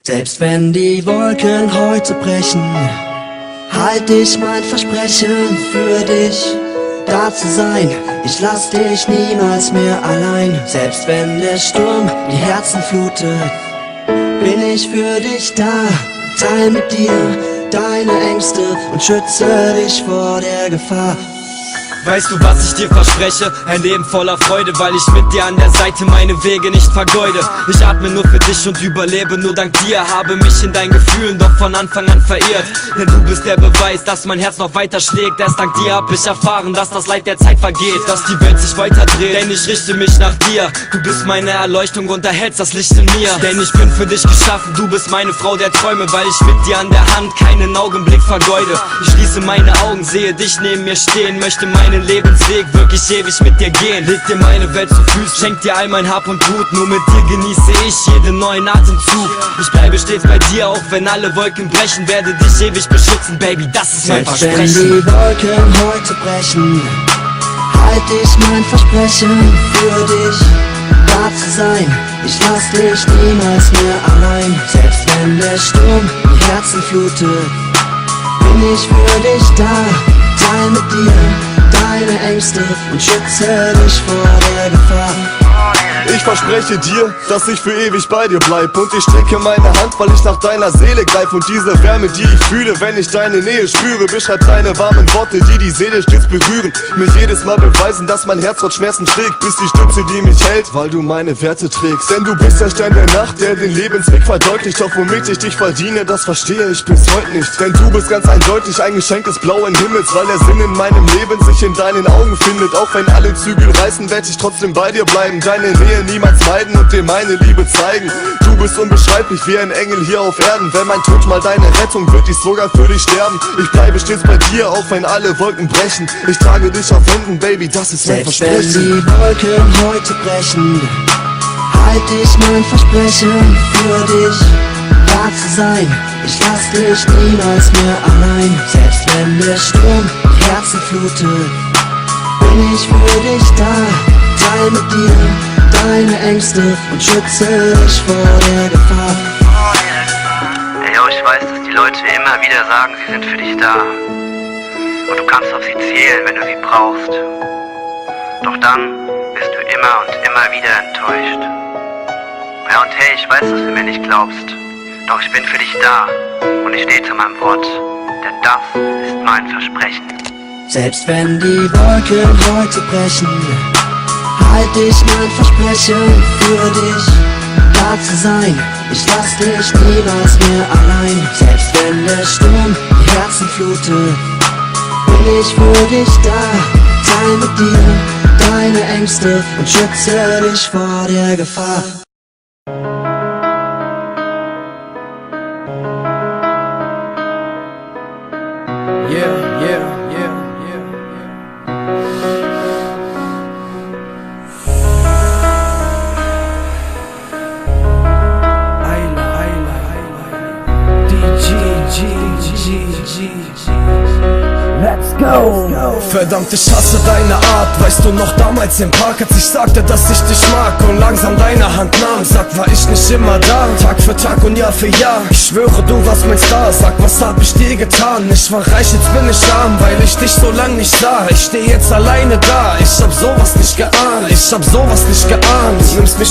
Selbst wenn die Wolken heute brechen, halt ich mein Versprechen für dich, da zu sein. Ich lass dich niemals mehr allein. Selbst wenn der Sturm die Herzen flutet, bin ich für dich da. Teil mit dir deine Ängste und schütze dich vor der Gefahr. Weißt du, was ich dir verspreche? Ein Leben voller Freude, weil ich mit dir an der Seite meine Wege nicht vergeude. Ich atme nur für dich und überlebe nur dank dir. Habe mich in deinen Gefühlen doch von Anfang an verirrt. Denn du bist der Beweis, dass mein Herz noch weiter schlägt. Erst dank dir hab ich erfahren, dass das Leid der Zeit vergeht, dass die Welt sich weiter dreht. Denn ich richte mich nach dir. Du bist meine Erleuchtung und erhältst das Licht in mir. Denn ich bin für dich geschaffen, du bist meine Frau der Träume, weil ich mit dir an der Hand keinen Augenblick vergeude. Ich schließe meine Augen, sehe dich neben mir stehen, möchte meinen Lebensweg wirklich ewig mit dir gehen. Leg dir meine Welt zu Füßen, schenk dir all mein Hab und Gut. Nur mit dir genieße ich jeden neuen Atemzug. Ich bleibe stets bei dir, auch wenn alle Wolken brechen. Werde dich ewig beschützen, Baby, das ist mein Versprechen. Selbst wenn die Wolken heute brechen, halt ich mein Versprechen für dich, da zu sein. Ich lass dich niemals mehr allein. Selbst wenn der Sturm die Herzen flutet, bin ich für dich da. Teil mit dir deine Ängste und schütze dich vor der Gefahr. Ich verspreche dir, dass ich für ewig bei dir bleib. Und ich strecke meine Hand, weil ich nach deiner Seele greif. Und diese Wärme, die ich fühle, wenn ich deine Nähe spüre, beschreibt deine warmen Worte, die die Seele stets berühren. Mich jedes Mal beweisen, dass mein Herz trotz Schmerzen schlägt. Bist die Stütze, die mich hält, weil du meine Werte trägst. Denn du bist der Stern der Nacht, der den Lebensweg verdeutlicht. Doch womit ich dich verdiene, das verstehe ich bis heute nicht. Denn du bist ganz eindeutig ein Geschenk des blauen Himmels, weil der Sinn in meinem Leben sich in deinen Augen findet. Auch wenn alle Zügel reißen, werd ich trotzdem bei dir bleiben. Deine Nähe niemals meiden und dir meine Liebe zeigen. Du bist unbeschreiblich wie ein Engel hier auf Erden. Wenn mein Tod mal deine Rettung wird, ich sogar für dich sterben. Ich bleibe stets bei dir, auch wenn alle Wolken brechen. Ich trage dich auf Händen, Baby, das ist mein Versprechen. Selbst wenn die Wolken heute brechen, halt ich mein Versprechen für dich, da zu sein. Ich lass dich niemals mehr allein. Selbst wenn der Sturm die Herzen flutet, bin ich für dich da. Teil mit dir deine Ängste und schütze dich vor der Gefahr. Hey, yo, ich weiß, dass die Leute immer wieder sagen, sie sind für dich da. Und du kannst auf sie zählen, wenn du sie brauchst. Doch dann bist du immer und immer wieder enttäuscht. Ja, und hey, ich weiß, dass du mir nicht glaubst. Doch ich bin für dich da und ich stehe zu meinem Wort. Denn das ist mein Versprechen. Selbst wenn die Wolken heute brechen, halt ich mein Versprechen für dich, da zu sein. Ich lass dich niemals mehr allein. Selbst wenn der Sturm die Herzen flutet, bin ich für dich da. Teil mit dir deine Ängste und schütze dich vor der Gefahr. Let's go! Verdammt, ich hasse deine Art. Weißt du noch damals im Park, als ich sagte, dass ich dich mag und langsam deine Hand nahm? Sag, war ich nicht immer da? Tag für Tag und Jahr für Jahr. Ich schwöre, du warst mein Star. Sag, was hab ich dir getan? Ich war reich, jetzt bin ich arm, weil ich dich so lang nicht sah. Ich steh jetzt alleine da. Ich hab sowas nicht geahnt. Ich hab sowas nicht geahnt. Du nimmst mich